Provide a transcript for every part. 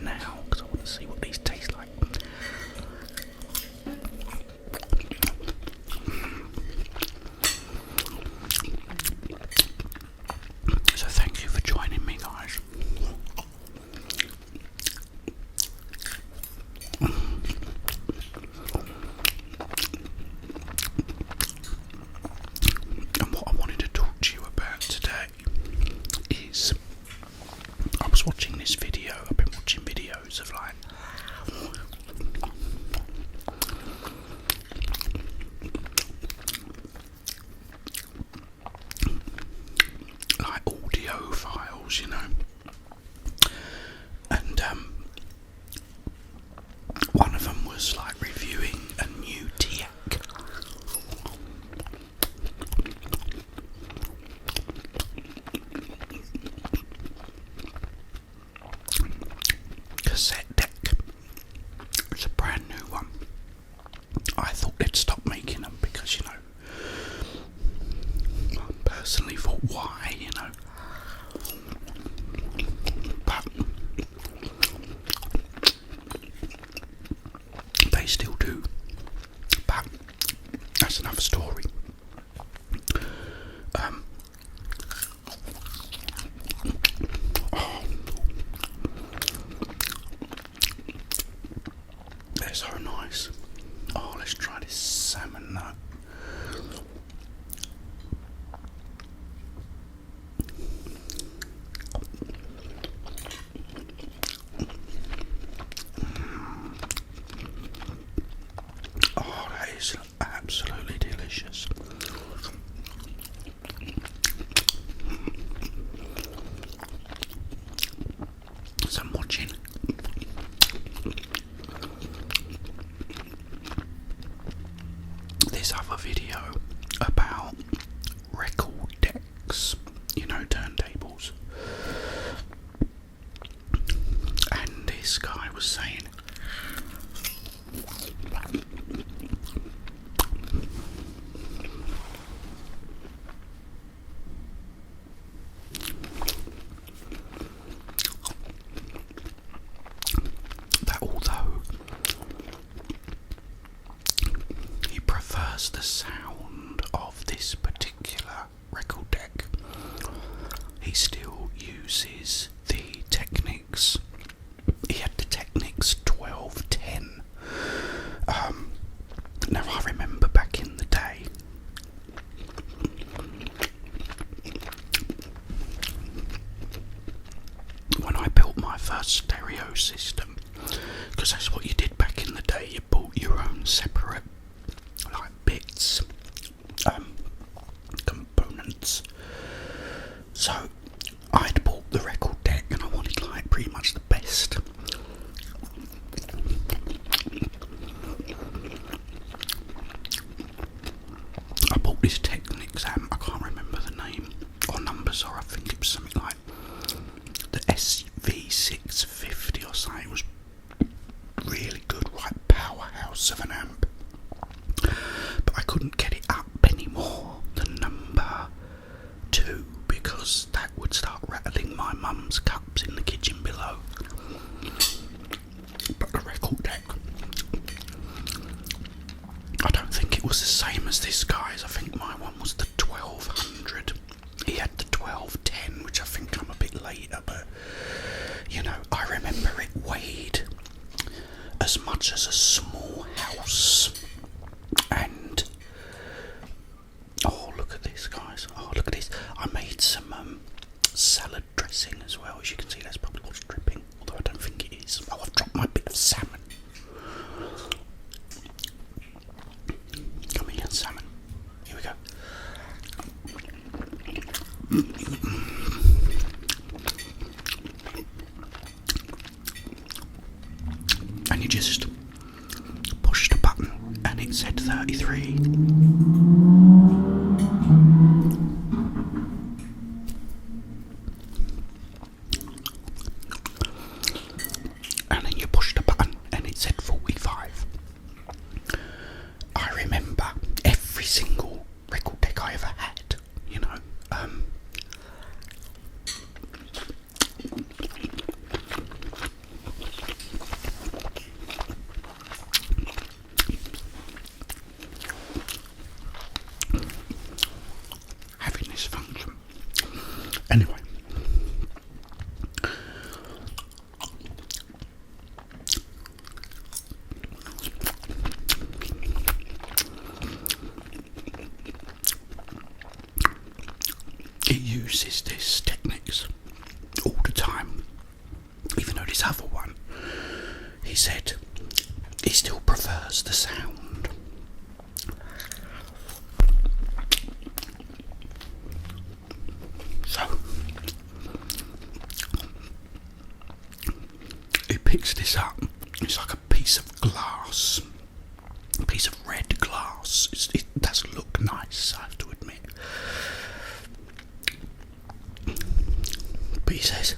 now because I want to see what these taste like. So thank you for joining me, guys. And what I wanted to talk to you about today is I was watching this video. I've been watching videos of like audio files, you know, and one of them was like reviewing a new TEC. Cassette deck. It's a brand new one. I thought they'd stop making them because, you know, I personally thought, why, you know, but they still do, but that's another story. Oh, they're so nice. Oh, let's try this salmon nut. Oh, that is absolutely delicious. So I'm watching this other video about record decks, you know, turntables, and this guy was saying that although he prefers the sound of this particular record deck, he still uses the Technics. He had the Technics 1210. Now I remember back in the day, when I built my first stereo system, because that's what you did back in the day, you bought your own separate like bits, components. So I'd bought the record deck and I wanted like pretty much the best. I bought this Technics amp, I can't remember the name or numbers, or I think it was something like the SV650 or something. It was really good, right powerhouse of an amp, but I couldn't get it up any more than number 2 because that would start rattling my mum's cups in the kitchen below. But the record deck, I don't think it was the same as this guy's. I think my one was the 1200. He had the 1210, which I think come a bit later, but you know, I remember it weighed as much as a small house. And oh, look at this, guys. Oh, look at this. I made some salad dressing as well. As you can see, that's probably what's dripping, although I don't think it is. Oh, I've dropped my bit of salmon. Come here, salmon. Here we go. And you just push the button and it said 33. And then you push the button and it said 45. I remember every single record deck I ever had, you know. uses this Technics all the time, even though this other one, he said he still prefers the sound. So he picks this up. It's like a piece of glass, a piece of red glass. It does look nice, I have to admit. But he says,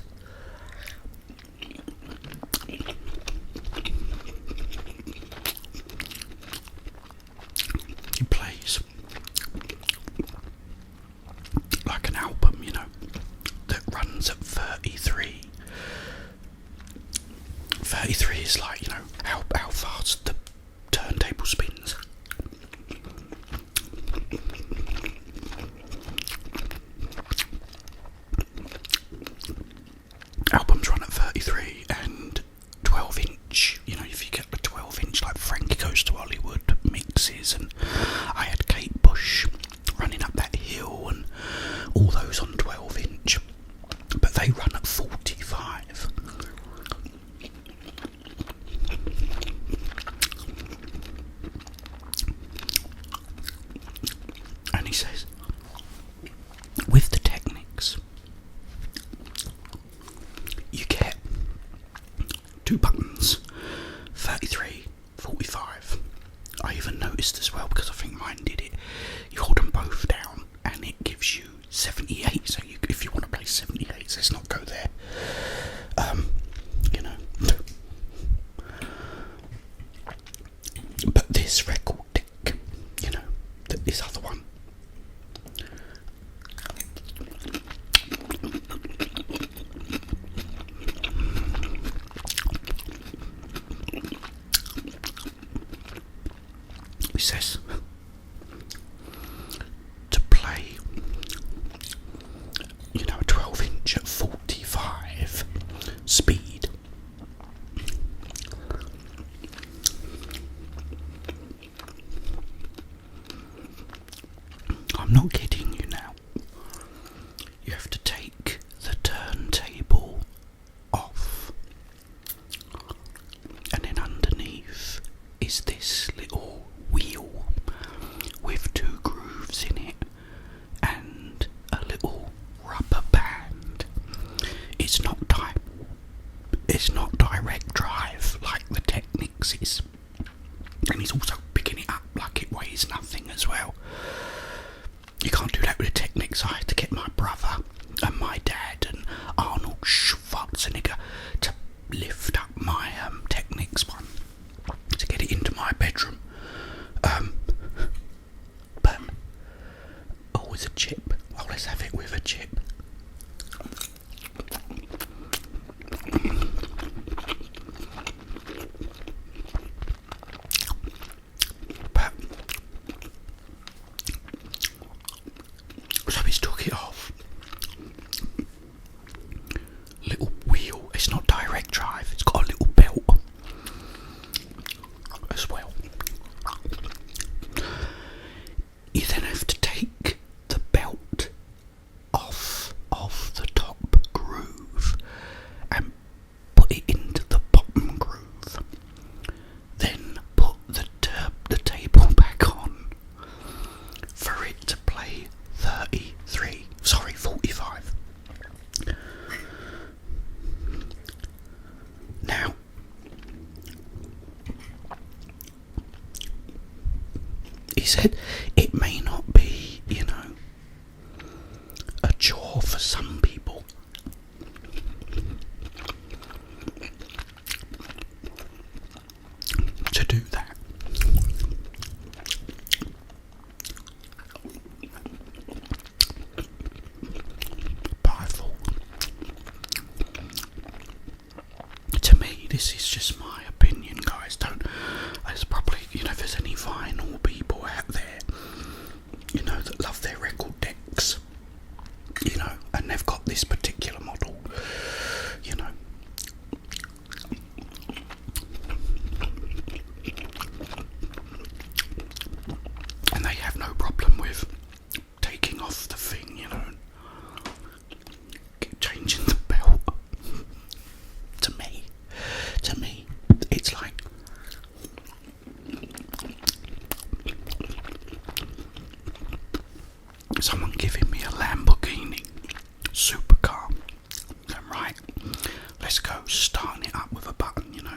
he plays like an album, you know, that runs at 33. 33 is like, you know, how fast the turntable spins. Albums run at 33 and 12-inch, you know, if you get the 12-inch like Frankie Goes to Hollywood mixes, and I had Kate Bush running up that hill and all those on 12-inch, but they run at 45. And he says, with the Technics, you get 2 buttons, 33, 45. I even noticed as well, because I think mine did it, you hold them both down and it gives you 78, so if you want to play 78, let's not go there. You know. But this record deck, you know, this other one, it says to play, you know, a 12-inch at 45 speed. I'm not kidding you now. You have to take the turntable off, and then underneath is this little wheel with 2 grooves in it and a little rubber band. It's not direct drive like the Technics is, and he's also picking it up like it weighs nothing as well. You can't do that with the Technics. I had to get my brother and my dad and Arnold Schwarzenegger to lift up my Technics one to get it into my bedroom. But with a chip. Oh, let's have it with a chip. But so he's took it off. Little wheel. It's not direct drive. It's got a little belt as well. You then have to take the belt off of the top groove and put it into the bottom groove. Then put the table back on for it to play 45. Now, he said it may not be, you know, a chore for some people. To do that. But I thought, to me, this is just my opinion, guys. There's probably, you know, if there's any vinyl people out there, you know, that love their record decks, you know, and they've got this particular model, you know. And they have no problem with taking off the thing, you know, giving me a Lamborghini supercar. And right, let's go, starting it up with a button, you know,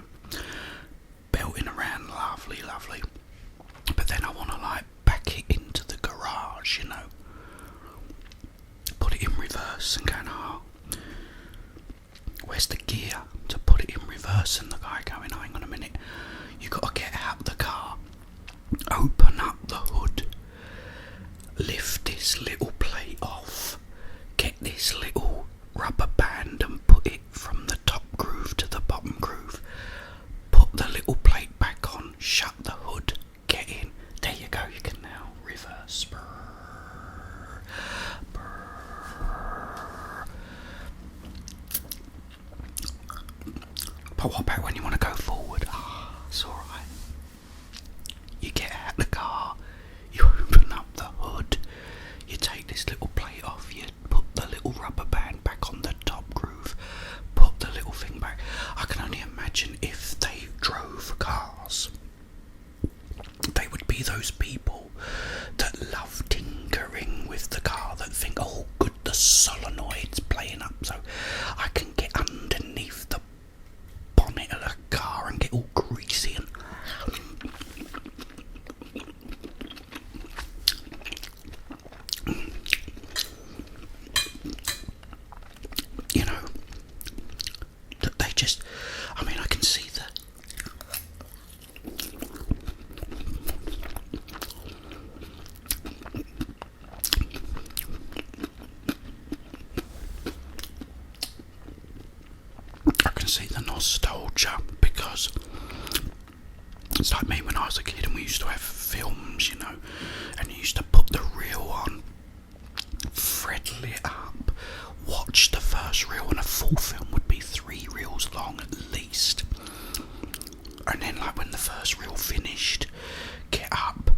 belting around, lovely, lovely. But then I want to like back it into the garage, you know, put it in reverse and going, oh, where's the gear to put it in reverse? And the guy going, hang on a minute, you got to get out the car, open up the hood, lift this little plate off, get this little rubber band and put it from the top groove to the bottom groove, put the little plate back on, shut the hood, get in. There you go, you can now reverse. Brrr, brrr. But what about when you want to go forward? It's alright. You get out the car, you open up the hood, you take this little plate off, you put the little rubber band back on the top groove, put the little thing back. I can only imagine if they drove cars, they would be those people that love tinkering with the car, that think, oh good, the solenoid's playing up so I can get underneath the bonnet of the car and get all greasy and you know, that they just, I mean, I can see the nostalgia, because it's like me when I was a kid and we used to have films, you know, and you used to put the reel on, threadle it up, watch the first reel, and a full film would be 3 reels long at least. And then like when the first reel finished, get up,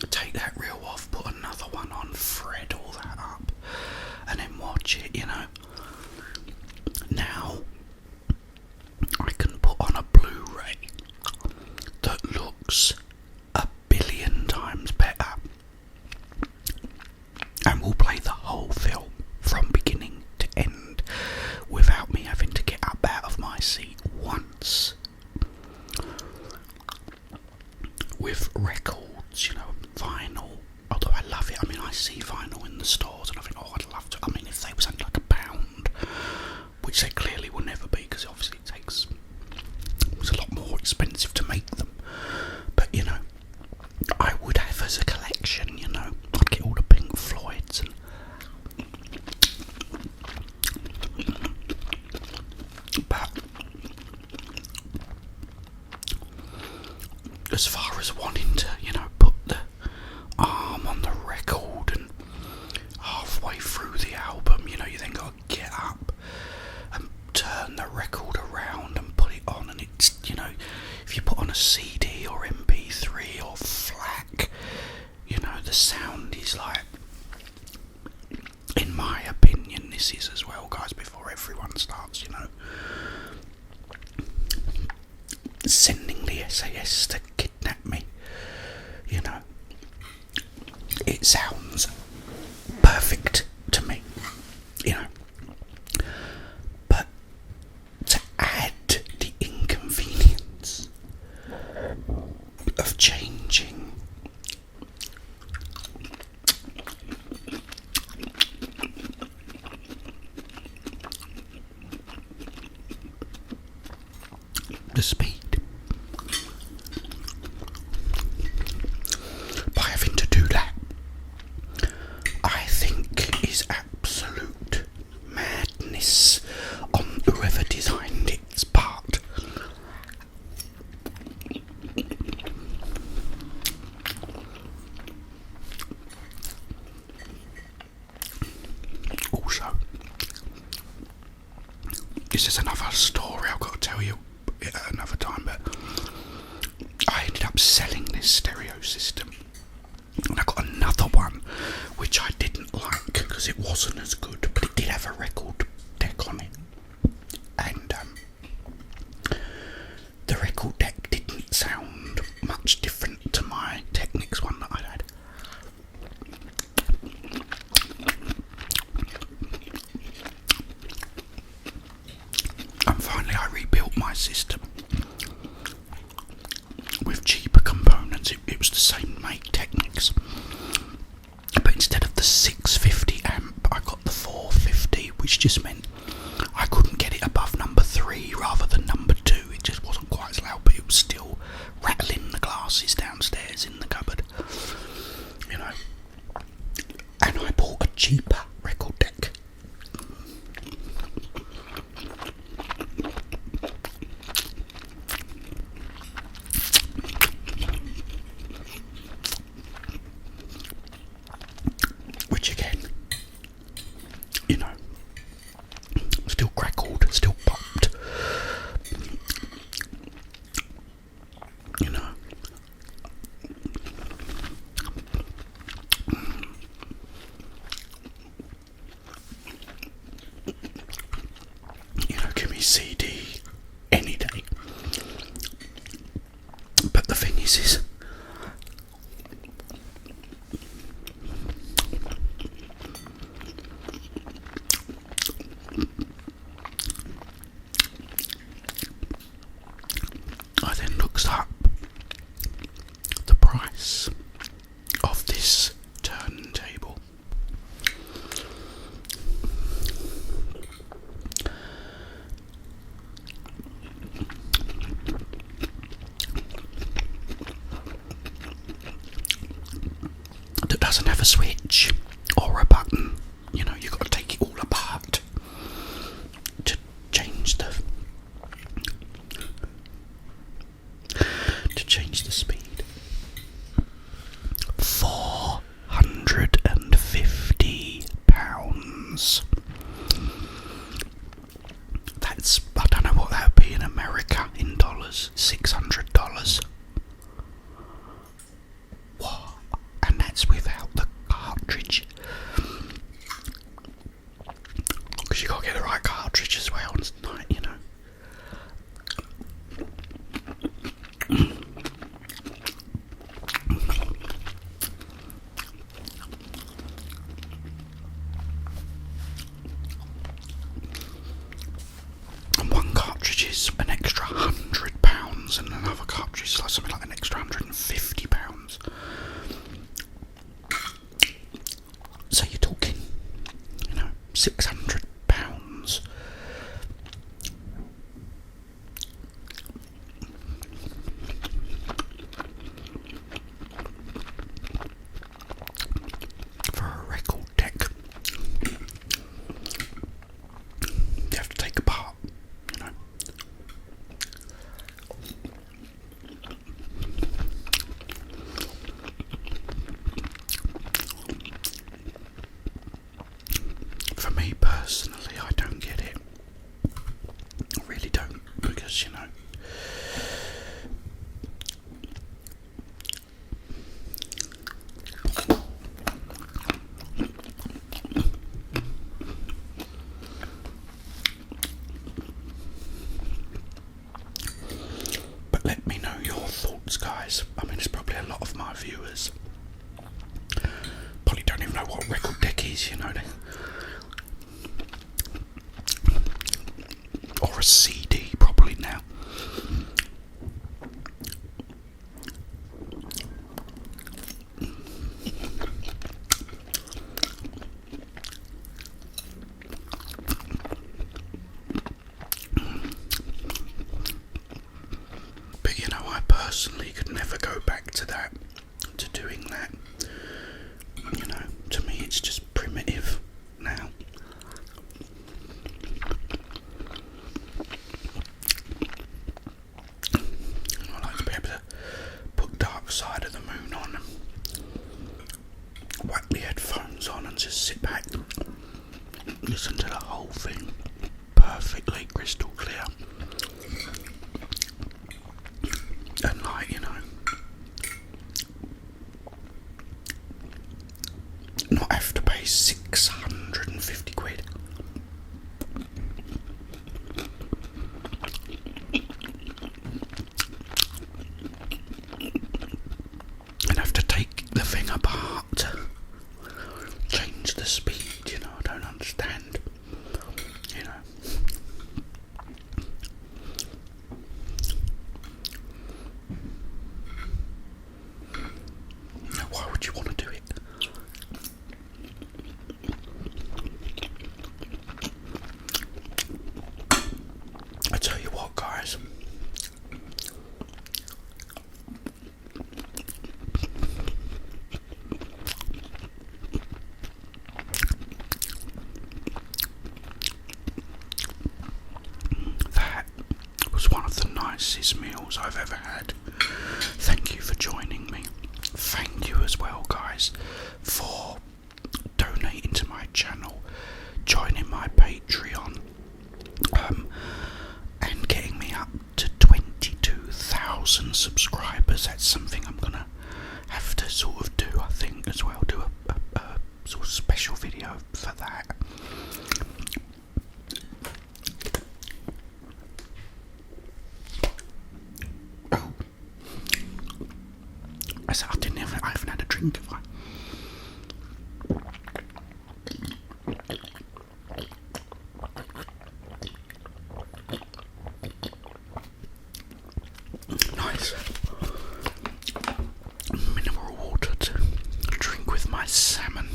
take that reel off, put another one on, thread all that up, and then watch it, you know. Now I can put on a Blu-ray that looks 1,000,000,000 times better and will play the whole film from beginning to end without me having to get up out of my seat once. With records, you know, vinyl, although I love it, I mean, I see vinyl in the stores and I think, oh, I'd love to, I mean, if they was only like £1, which they clearly will never be, because obviously it's a lot more expensive to make them, but you know, I would have as a collection, you know, I'd get all the Pink Floyds and but as far as wanting to, you know, put the arm on the record and halfway through the album, you know, you then got to get up and turn the record around and put it on, and it's, you know, if you put on a CD or MP3 or FLAC, you know, the sound is like, in my opinion, this is as well, guys, before everyone starts, you know, sending the SAS to kidnap me, you know, it sounds perfect to me, you know, but to add the inconvenience of changing the speed by having to do that, I think is absolute madness on whoever designed its part. Also, this is another story I've got to tell you at another time, but I ended up selling this stereo system and I got another one which I didn't like because it wasn't as good, but it did have a record deck on it, and the record deck didn't sound much different to my Technics one that I had. with cheaper components. It was the same make Technics, but instead of the 650 amp, I got the 450, which just meant I couldn't get it above number 3 rather than number 2. It just wasn't quite as loud, but it was still rattling the glasses downstairs in the cupboard, you know. And I bought a cheaper record deck. Which again, you know, still crackled, still popped, you know. You know, give me CD any day. But the thing is I then looked up the price of this turntable. That doesn't have a switch or a button. You know, you've got to take it all apart to change the speed. £450. That's, I don't know what that would be in America in dollars. $600. What? And that's without the cartridge. Because you got to get the right cartridge as well, you know. And one cartridge is an extra £100, and another cartridge is like something like an extra £150. So you're talking, you know, £600. For a record deck. You have to take apart, you know. For me personally, I don't get it. I really don't, because, you know, but let me know your thoughts, guys. I mean, it's probably a lot of my viewers probably don't even know what record deck is, you know, or a CD probably now. But you know, I personally could never go back to that, to doing that. You know, to me it's just primitive now. I like to be able to put Dark Side of the Moon on, whack the headphones on and just sit back, listen to the whole thing perfectly crystal clear. And like, you know, not have to pay 650 quid. And have to take the thing apart, change the nicest meals I've ever had. Thank you for joining me. Thank you as well, guys, for donating to my channel, joining my Patreon, and getting me up to 22,000 subscribers. That's something I'm gonna have to sort of do, I think, as well. Do a sort of special video for that. Oh, I haven't had a drink, have I? Nice mineral water to drink with my salmon.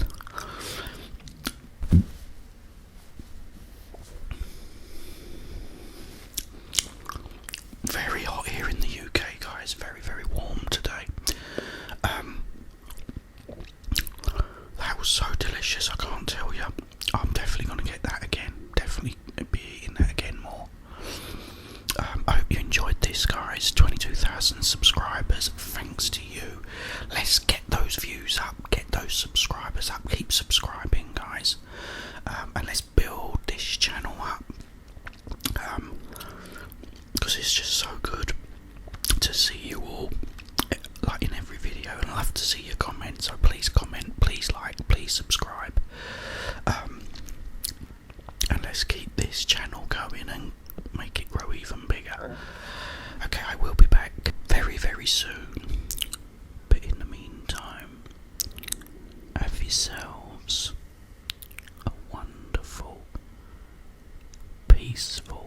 Very hot here in the UK, guys. Very, very warm today. That was so delicious, I can't tell you. I'm definitely going to get that again. Definitely be eating that again more. I hope you enjoyed this, guys. 22,000 subscribers. Thanks to you. Let's get those views up. Get those subscribers up. Keep subscribing, guys. And let's build this channel up. Because it's just so good to see you all, like, in every video, and I love to see your comments. So please comment, please like, please subscribe, and let's keep this channel going and make it grow even bigger. Okay, I will be back very, very soon, but in the meantime, have yourselves a wonderful, peaceful